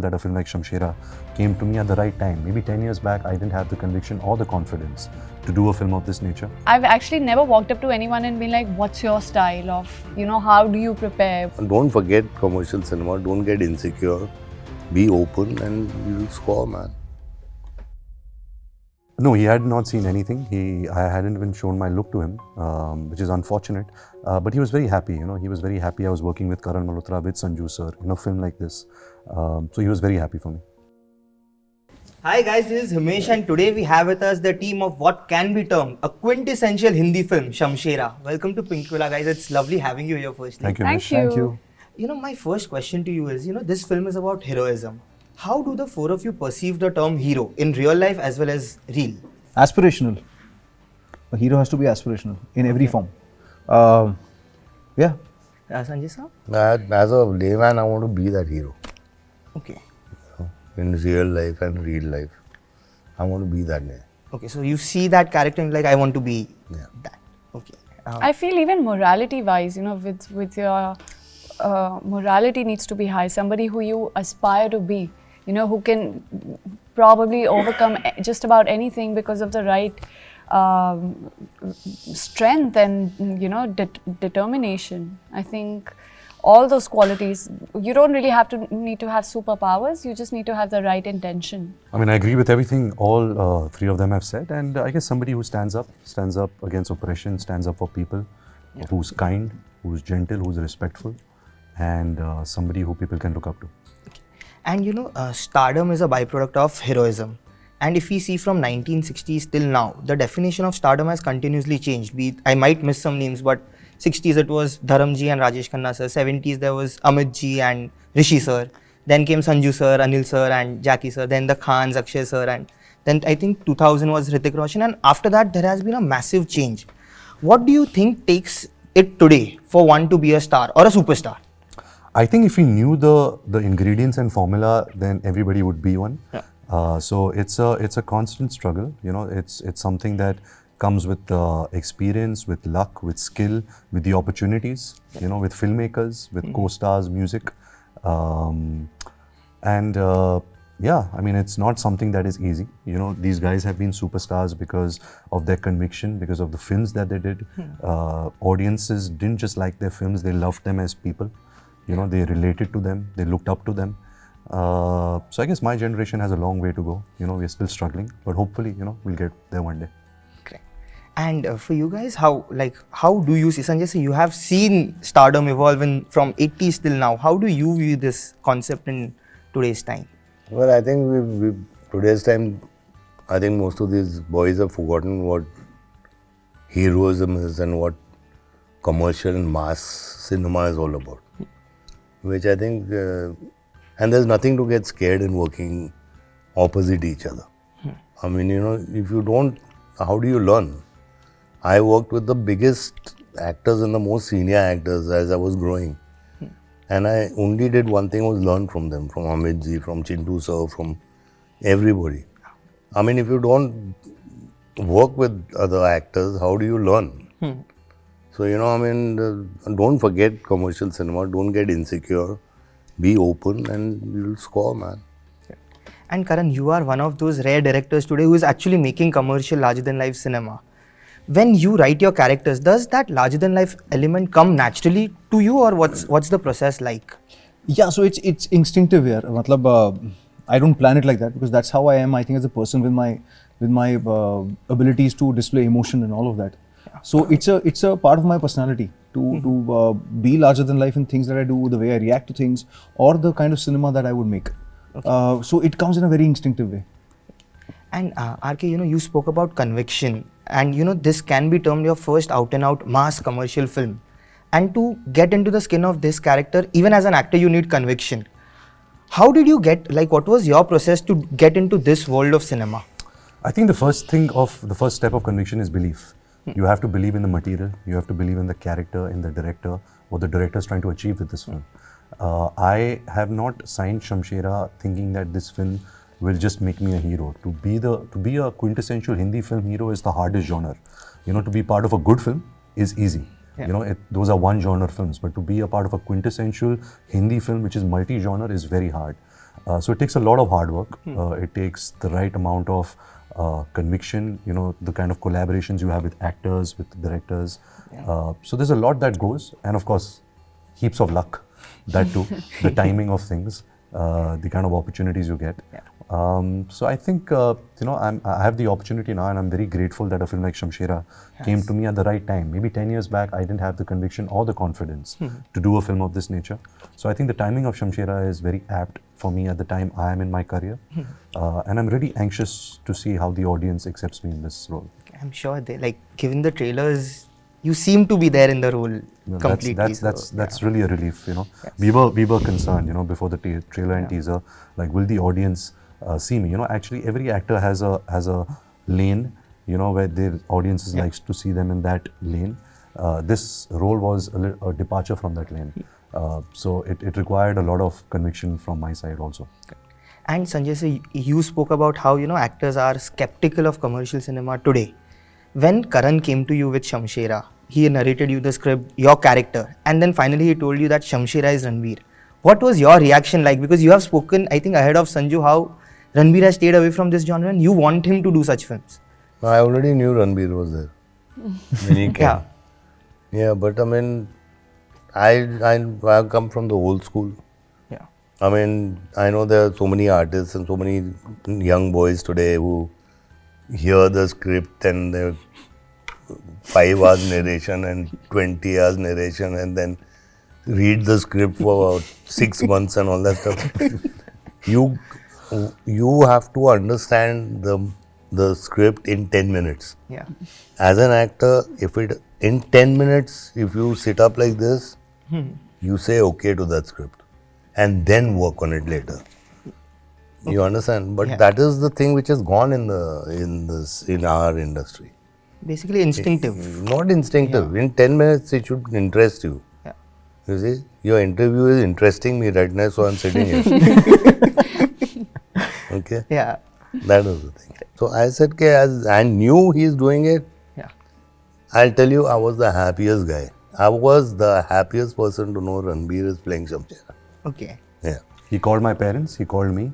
that a film like Shamshera came to me at the right time. Maybe 10 years back, I didn't have the conviction or the confidence to do a film of this nature. I've actually never walked up to anyone and been like, what's your style of, how do you prepare? Don't forget commercial cinema, don't get insecure, be open and you'll score, man. No, he had not seen anything. I hadn't even shown my look to him, which is unfortunate. But he was very happy, he was very happy I was working with Karan Malhotra, with Sanjay sir, in a film like this. So he was very happy for me. Hi guys, this is Himesh and today we have with us the team of what can be termed a quintessential Hindi film, Shamshera. Welcome to Pinkvilla guys, it's lovely having you here firstly. Thank you, Thank Himesh. you. You know, my first question to you is, this film is about heroism. How do the four of you perceive the term hero in real life as well as real? Aspirational. A hero has to be aspirational in every form. Yeah. Sanjay sir? As a layman, I want to be that hero. Okay. In real life and real life. I want to be that guy. Okay, so you see that character and like, I want to be that. Okay. I feel even morality-wise, with your morality needs to be high. Somebody who you aspire to be, who can probably overcome just about anything because of the right strength and, determination. I think all those qualities, you don't really need to have superpowers, you just need to have the right intention. I mean, I agree with everything all three of them have said, and I guess somebody who stands up against oppression, stands up for people, who's kind, who's gentle, who's respectful, and somebody who people can look up to. And stardom is a byproduct of heroism. And if we see from 1960s till now, the definition of stardom has continuously changed. I might miss some names, but 60s it was Dharamji and Rajesh Khanna sir. 70s there was Amitji and Rishi sir. Then came Sanju sir, Anil sir and Jackie sir. Then the Khans, Akshay sir, and then I think 2000 was Hrithik, Roshan. And after that there has been a massive change. What do you think takes it today for one to be a star or a superstar? I think if we knew the ingredients and formula, then everybody would be one. Yeah. So it's a constant struggle. It's something that comes with experience, with luck, with skill, with the opportunities. With filmmakers, with co-stars, music, and I mean, it's not something that is easy. These guys have been superstars because of their conviction, because of the films that they did. Audiences didn't just like their films; they loved them as people. They related to them, they looked up to them. So I guess my generation has a long way to go. We're still struggling, but hopefully, we'll get there one day. Correct. And for you guys, how do you see, Sanjay, so you have seen stardom evolving from 80s till now. How do you view this concept in today's time? Well, I think today's time, I think most of these boys have forgotten what heroism is and what commercial and mass cinema is all about. Which I think, and there's nothing to get scared in working opposite each other. I mean, if you don't, how do you learn? I worked with the biggest actors and the most senior actors as I was growing. And I only did one thing, was learn from them, from Amitji, from Chintu sir, from everybody. I mean, if you don't work with other actors, how do you learn? So, I mean, don't forget commercial cinema, don't get insecure, be open and you'll score, man. And Karan, you are one of those rare directors today who is actually making commercial larger-than-life cinema. When you write your characters, does that larger-than-life element come naturally to you, or what's the process like? Yeah, so it's instinctive here. I don't plan it like that because that's how I am, I think, as a person with my abilities to display emotion and all of that. So it's a part of my personality to be larger than life in things that I do, the way I react to things, or the kind of cinema that I would make. Okay. So it comes in a very instinctive way. And RK, you spoke about conviction, and this can be termed your first out-and-out mass commercial film. And to get into the skin of this character, even as an actor, you need conviction. How did you what was your process to get into this world of cinema? I think the first step of conviction is belief. You have to believe in the material, you have to believe in the character, in the director, what the director is trying to achieve with this film. I have not signed Shamshera thinking that this film will just make me a hero. To be a quintessential Hindi film hero is the hardest genre. To be part of a good film is easy. Yeah. Those are one genre films, but to be a part of a quintessential Hindi film which is multi-genre is very hard. So it takes a lot of hard work. It takes the right amount of conviction, you know, the kind of collaborations you have with actors, with directors. So there's a lot that goes, and of course, heaps of luck, that too, the timing of things, the kind of opportunities you get. So I think, you know, I have the opportunity now, and I'm very grateful that a film like Shamshera came to me at the right time. Maybe 10 years back, I didn't have the conviction or the confidence to do a film of this nature. So I think the timing of Shamshera is very apt for me at the time I am in my career. And I'm really anxious to see how the audience accepts me in this role. I'm sure they, like, given the trailers, you seem to be there in the role completely. That's really a relief, you know. We were concerned, you know, before the trailer and teaser, like, will the audience see me? You know, actually every actor has a lane, you know, where their audiences likes to see them in that lane. This role was a departure from that lane. So it required a lot of conviction from my side also. And Sanjay, sir, you spoke about how, you know, actors are skeptical of commercial cinema today. When Karan came to you with Shamshera, he narrated you the script, your character, and then finally he told you that Shamshera is Ranbir. What was your reaction like? Because you have spoken, I think, ahead of Sanju, how Ranbir has stayed away from this genre and you want him to do such films. I already knew Ranbir was there when he came. Yeah, but I mean, I come from the old school. Yeah. I mean, I know there are so many artists and so many young boys today who hear the script and they're 5 hours narration and 20 hours narration and then read the script for about 6 months and all that stuff. You have to understand the script in 10 minutes. Yeah. As an actor, in 10 minutes, if you sit up like this, you say okay to that script and then work on it later. You understand? But that is the thing which has gone in our industry. Basically instinctive. Not instinctive. In 10 minutes, it should interest you. Yeah. You see, your interview is interesting me right now, so I'm sitting here. Okay? Yeah. That was the thing. So I said, okay, as I knew he's doing it, Yeah. I'll tell you, I was the happiest guy. I was the happiest person to know Ranbir is playing Shamshera. Okay. Yeah. He called my parents, he called me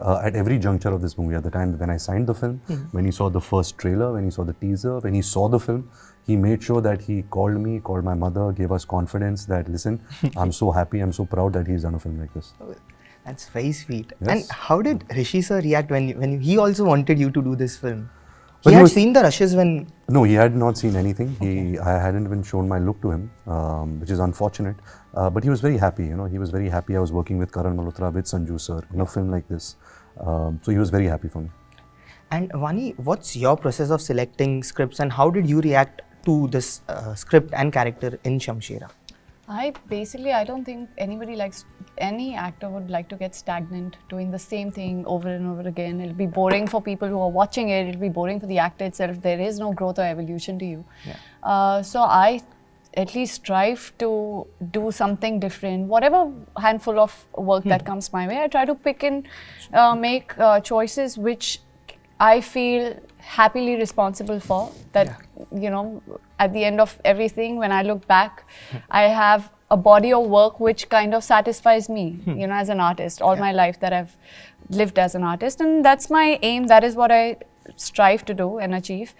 at every juncture of this movie. At the time when I signed the film, when he saw the first trailer, when he saw the teaser, when he saw the film, he made sure that he called me, called my mother, gave us confidence that, listen, I'm so happy, I'm so proud that he's done a film like this. That's very sweet. Yes. And how did Rishi sir react when he also wanted you to do this film? But He he had was- seen the rushes when... No, he had not seen anything. I hadn't even shown my look to him, which is unfortunate. But he was very happy, you know. He was very happy I was working with Karan Malhotra, with Sanju sir, in a film like this. So he was very happy for me. And Vaani, what's your process of selecting scripts and how did you react to this script and character in Shamshera? I don't think any actor would like to get stagnant doing the same thing over and over again. It'll be boring for people who are watching it. It'll be boring for the actor itself. There is no growth or evolution to you. So I at least strive to do something different. Whatever handful of work that comes my way, I try to pick and make choices which I feel happily responsible for. That, you know, at the end of everything, when I look back, I have a body of work which kind of satisfies me, you know, as an artist, all my life that I've lived as an artist. And that's my aim. That is what I strive to do and achieve.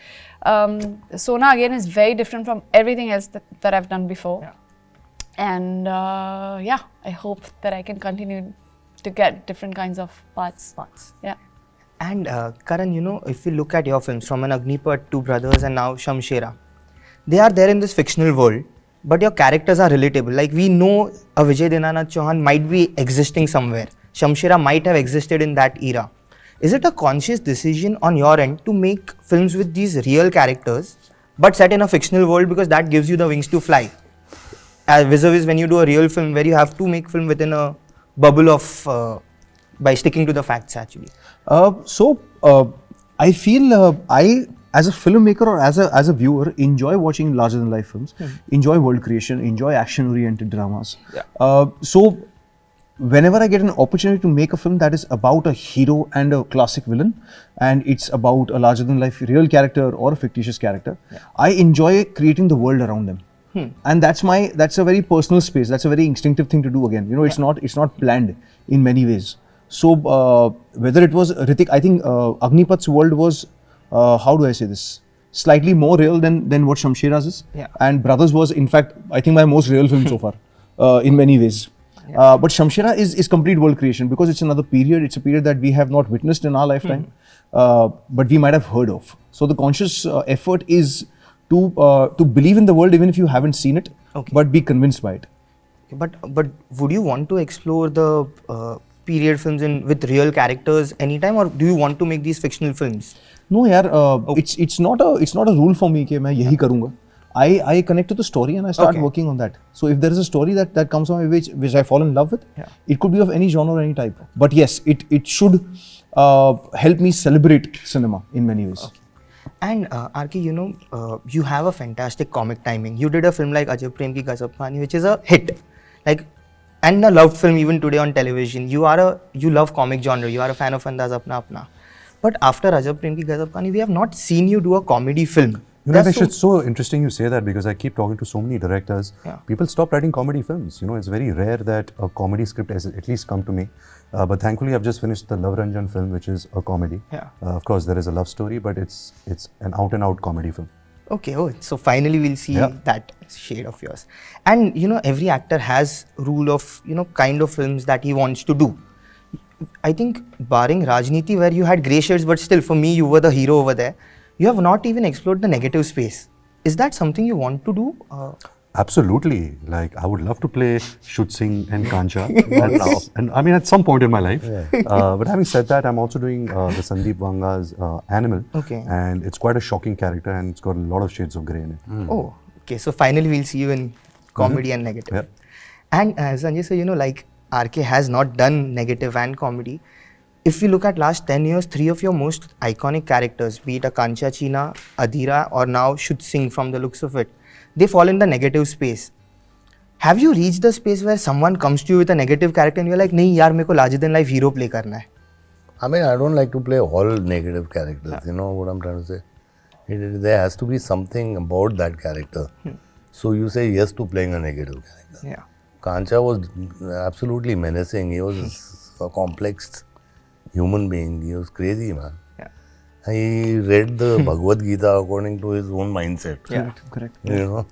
Sona again is very different from everything else that I've done before. And I hope that I can continue to get different kinds of parts. Yeah. And Karan, you know, if you look at your films from an Agnipat, Two Brothers and now Shamshera, they are there in this fictional world, but your characters are relatable. Like, we know a Vijay Dinanath Chauhan might be existing somewhere. Shamshera might have existed in that era. Is it a conscious decision on your end to make films with these real characters, but set in a fictional world, because that gives you the wings to fly? Vis-a-vis when you do a real film where you have to make film within a bubble of, by sticking to the facts actually. I feel I, as a filmmaker or as a viewer, enjoy watching larger than life films, enjoy world creation, enjoy action oriented dramas. So whenever I get an opportunity to make a film that is about a hero and a classic villain, and it's about a larger than life real character or a fictitious character, I enjoy creating the world around them. And that's a very personal space. That's a very instinctive thing to do again. You know, it's not planned in many ways. So whether it was Hrithik, I think Agnipath's world was, how do I say this? Slightly more real than what Shamshera's is. Yeah. And Brothers was, in fact, I think my most real film so far, in many ways. But Shamshera is complete world creation because it's another period. It's a period that we have not witnessed in our lifetime, but we might have heard of. So the conscious effort is to believe in the world even if you haven't seen it, but be convinced by it. But would you want to explore the period films with real characters anytime, or do you want to make these fictional films? No, yaar, it's not a rule for me कि मैं यही करूँगा. I connect to the story and I start working on that. So if there is a story that comes from which I fall in love with, it could be of any genre or any type. But yes, it should help me celebrate cinema in many ways. Okay. And RK, you have a fantastic comic timing. You did a film like Ajab Prem Ki Gazab Kahani, which is a hit, and a loved film even today on television. You love comic genre. You are a fan of Andaz Apna Apna. But after Ajab Prem Ki Gazab Kahani, we have not seen you do a comedy film. It's so interesting you say that because I keep talking to so many directors. People stop writing comedy films. It's very rare that a comedy script has at least come to me. But thankfully, I've just finished the Luv Ranjan film, which is a comedy. Of course, there is a love story, but it's an out-and-out comedy film. Okay, so finally we'll see that shade of yours. And every actor has rule of kind of films that he wants to do. I think barring Rajniti, where you had grey shades, but still for me you were the hero over there. You have not even explored the negative space. Is that something you want to do? Absolutely. I would love to play Shuddhi Singh and Kancha. and I mean, at some point in my life. But having said that, I'm also doing the Sandeep Vanga's Animal. And it's quite a shocking character and it's got a lot of shades of grey in it. Oh, okay. So finally we'll see you in comedy and negative. And Sanjay, so RK has not done negative and comedy. If we look at last 10 years, 3 of your most iconic characters, be it a Kancha Cheena, Adhira, or now Shuddhi Singh from the looks of it, they fall in the negative space. Have you reached the space where someone comes to you with a negative character and you're like, nahi yaar, meko larger than life hero play karna hai? I mean, I don't like to play all negative characters. You know what I'm trying to say? There has to be something about that character. So you say yes to playing a negative character. Kancha was absolutely menacing. He was a complex human being. He was crazy, man. He read the Bhagavad Gita according to his own mindset. Correct.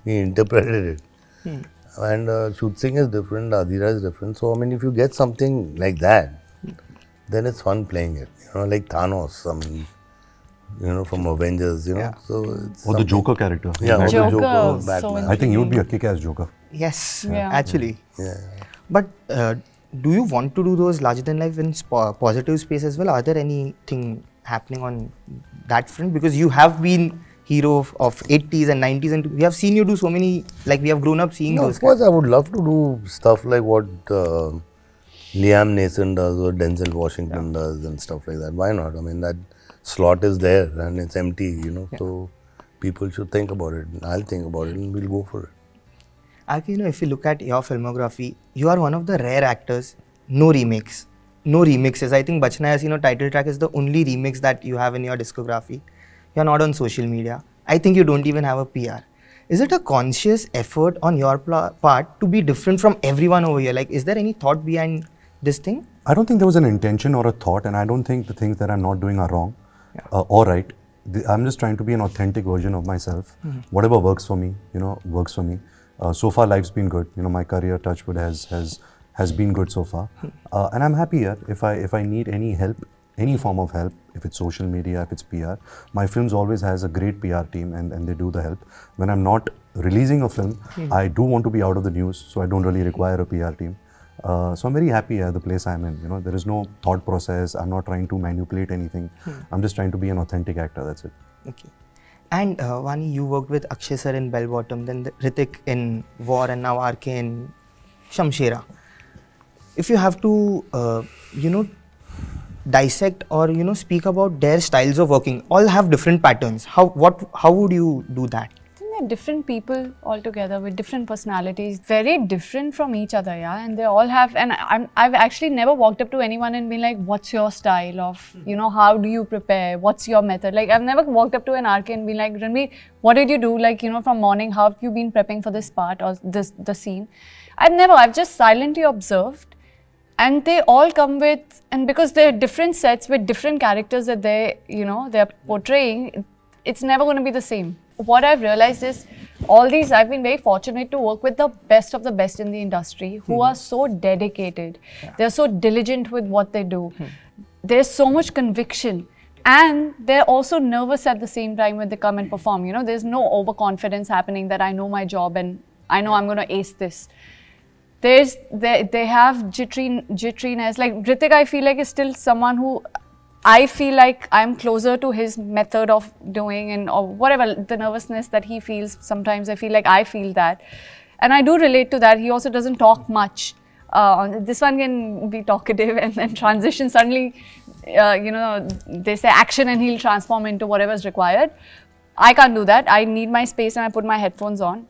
He interpreted it. And Shuddhi Singh is different, Adhira is different. So, I mean, if you get something like that, then it's fun playing it. Like Thanos, from Avengers, So it's or the Joker character. Yeah, or the Joker, Joker, Batman. I think you would be a kick-ass Joker. Yes, actually. But do you want to do those larger than life in positive space as well? Are there anything happening on that front? Because you have been hero of 80s and 90s and we have seen you do so many, we have grown up seeing those. Of course, I would love to do stuff like what Liam Neeson does or Denzel Washington does and stuff like that. Why not? I mean, that slot is there and it's empty, so people should think about it. I'll think about it and we'll go for it. If you look at your filmography, you are one of the rare actors, no remakes. No remixes. I think Bachna Hai title track is the only remix that you have in your discography. You're not on social media. I think you don't even have a PR. Is it a conscious effort on your part to be different from everyone over here? Is there any thought behind this thing? I don't think there was an intention or a thought, and I don't think the things that I'm not doing are wrong or right. I'm just trying to be an authentic version of myself. Whatever works for me, works for me. So far, life's been good. My career, touchwood, has been good so far, and I'm happy here. If I need any help, any form of help, if it's social media, if it's PR, my films always has a great PR team and they do the help. When I'm not releasing a film, I do want to be out of the news, so I don't really require a PR team. So I'm very happy at the place I'm in. There is no thought process. I'm not trying to manipulate anything. I'm just trying to be an authentic actor. That's it. Okay. And Vaani, you worked with Akshay sir in Bell Bottom, then Hrithik in War, and now RK in Shamshera. If you have to, dissect or speak about their styles of working, all have different patterns. How would you do that? They're different people altogether with different personalities, very different from each other, and they all have. And I've actually never walked up to anyone and been like, "What's your style of, how do you prepare? What's your method?" I've never walked up to an RK and been like, "Ranbir, what did you do? From morning, how have you been prepping for this part or the scene?" I've just silently observed. and they all come with, and because they're different sets with different characters that they're portraying, it's never going to be the same. What I've realized is I've been very fortunate to work with the best of the best in the industry who are so dedicated. They're so diligent with what they do. There's so much conviction, and they're also nervous at the same time when they come and perform. There's no overconfidence happening that I know my job and I know I'm going to ace this. They have jitteriness. Like Hrithik, I feel like is still someone who I feel like I'm closer to his method of doing or whatever, the nervousness that he feels. Sometimes I feel like I feel that. And I do relate to that. He also doesn't talk much. This one can be talkative and then transition suddenly, they say action and he'll transform into whatever's required. I can't do that. I need my space and I put my headphones on.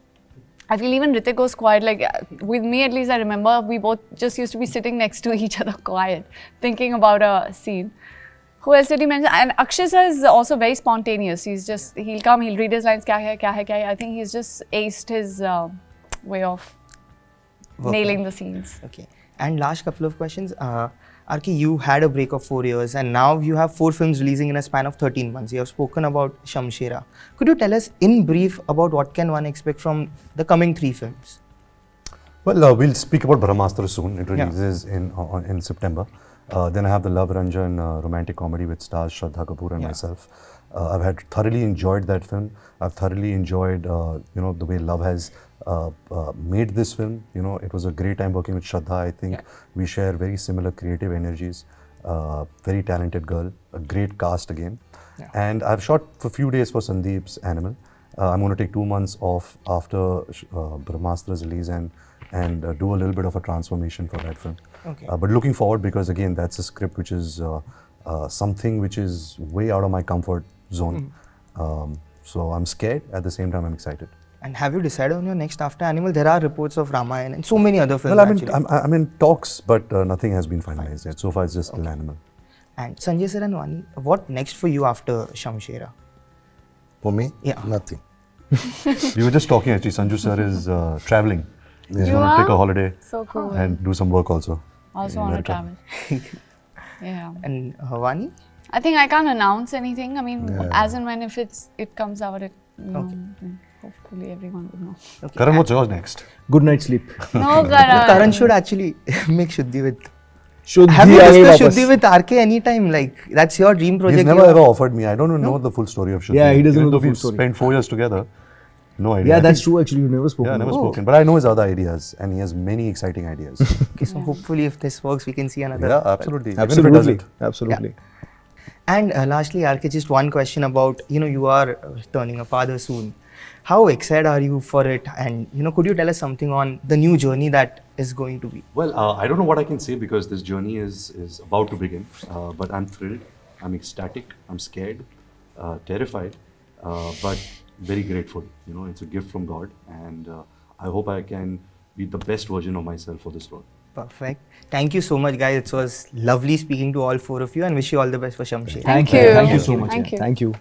I feel even Hrithik goes quiet. Like with me at least, I remember we both just used to be sitting next to each other quiet, thinking about a scene. Who else did he mention? And Akshay sir is also very spontaneous. He'll come, he'll read his lines, kya hai. I think he's just aced his way of nailing the scenes. Okay. And last couple of questions. RK, you had a break of 4 years and now you have 4 films releasing in a span of 13 months. You have spoken about Shamshera. Could you tell us in brief about what can one expect from the coming 3 films? Well, we'll speak about Brahmastra soon. It releases in September. Then I have the Luv Ranjan romantic comedy with stars Sanjay Kapoor and myself. I've thoroughly enjoyed that film. I've thoroughly enjoyed the way Luv has made this film. It was a great time working with Shraddha. I think we share very similar creative energies. Very talented girl, a great cast again. And I've shot for a few days for Sandeep's Animal. I'm going to take 2 months off after Brahmastra's release and do a little bit of a transformation for that film. Okay. But looking forward, because again, that's a script which is something which is way out of my comfort zone. So I'm scared, at the same time I'm excited. And have you decided on your next after Animal? There are reports of Ramayana and so many other films. Well, I'm in talks, but nothing has been finalized yet. So far it's just an Animal. And Sanjay sir and Vaani, what next for you after Shamshera? For me? Yeah. Nothing. We were just talking actually, Sanju sir is traveling. He's You going to are? take a holiday So cool. and do some work also. Also in want to America. travel. Yeah. And Vaani? I think I can't announce anything. I mean, as and when if it comes out, hopefully everyone will know. Okay. Karan, what's yours next? Good night sleep. No, Karan. Karan should actually make Shuddhi with. Shuddhi Have you aaye discussed wapas. Shuddhi with RK anytime? Like, that's your dream project. He's never ever offered me. I don't even know the full story of Shuddhi. Yeah, he doesn't Even know the though full we've story. spent 4 years together. No idea. Yeah, that's true actually. You've never spoken. Yeah, never about it. spoken. But I know his other ideas and he has many exciting ideas. Okay, so hopefully if this works, we can see another. Yeah, absolutely. Even if it Absolutely. doesn't. Absolutely. And lastly, RK, just one question about, you are turning a father soon. How excited are you for it? And, could you tell us something on the new journey that is going to be? Well, I don't know what I can say because this journey is about to begin. But I'm thrilled, I'm ecstatic, I'm scared, terrified, but very grateful. It's a gift from God, and I hope I can be the best version of myself for this role. Perfect. Thank you so much, guys. It was lovely speaking to all 4 of you and wish you all the best for Shamshera. Thank you. Thank you so much. Thank you. Thank you.